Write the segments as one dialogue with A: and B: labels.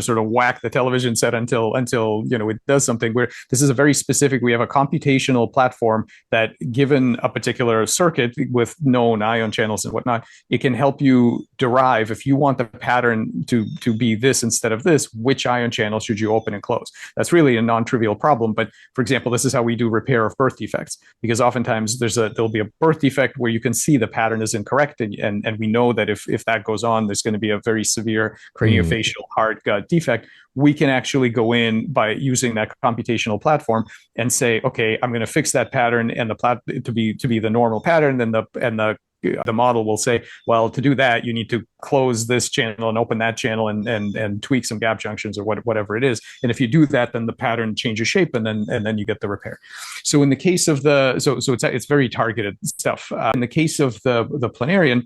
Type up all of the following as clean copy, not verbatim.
A: sort of whack the television set until it does something. Where this is a very specific. We have a computational platform that, given a particular circuit with known ion channels and whatnot, it can help you derive, if you want the pattern to be this instead of this, which ion channel should you open and close. That's really a non-trivial problem. But for example, this is how we do repair of birth defects, because oftentimes there'll be a birth defect where you can see the pattern is incorrect, and we know that if that goes on, there's going to be a very severe craniofacial hard defect. We can actually go in by using that computational platform and say, okay, I'm going to fix that pattern and to be the normal pattern. Then the model will say, well, to do that, you need to close this channel and open that channel and tweak some gap junctions or whatever it is. And if you do that, then the pattern changes shape, and then you get the repair. So in the case of it's very targeted stuff. In the case of the planarian,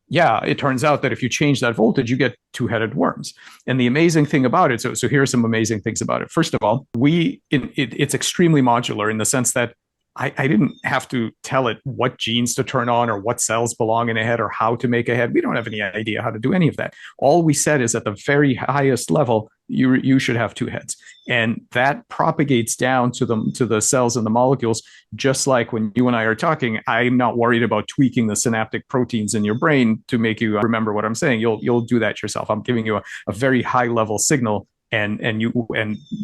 A: yeah, it turns out that if you change that voltage, you get two-headed worms. And the amazing thing about it, so here are some amazing things about it. First of all, it's extremely modular in the sense that I didn't have to tell it what genes to turn on or what cells belong in a head or how to make a head. We don't have any idea how to do any of that. All we said is at the very highest level, you should have two heads. And that propagates down to the cells and the molecules, just like when you and I are talking. I'm not worried about tweaking the synaptic proteins in your brain to make you remember what I'm saying. You'll do that yourself. I'm giving you a very high level signal. And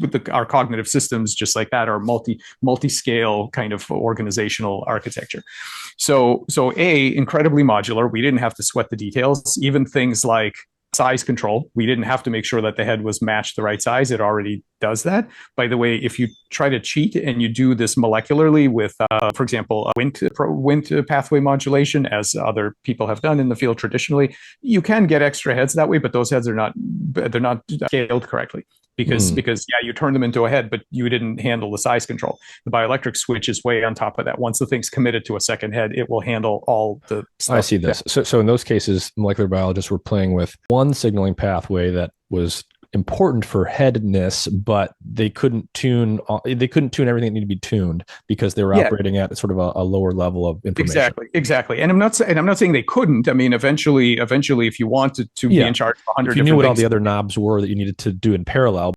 A: with our cognitive systems, just like that, are multi-scale kind of organizational architecture. So incredibly modular. We didn't have to sweat the details. Even things like size control, we didn't have to make sure that the head was matched the right size. It already does that. By the way, if you try to cheat and you do this molecularly with, for example, Wnt pathway modulation, as other people have done in the field traditionally, you can get extra heads that way, but those heads they're not scaled correctly. Because you turn them into a head, but you didn't handle the size control. The bioelectric switch is way on top of that. Once the thing's committed to a second head, it will handle all the stuff.
B: I see this. So in those cases, molecular biologists were playing with one signaling pathway that was important for headness, but they couldn't tune everything that needed to be tuned because they were operating at sort of a lower level of information.
A: Exactly. And I'm not saying they couldn't. I mean, eventually, if you wanted to be in charge of 100,
B: if you knew what all the other knobs were that you needed to do in parallel,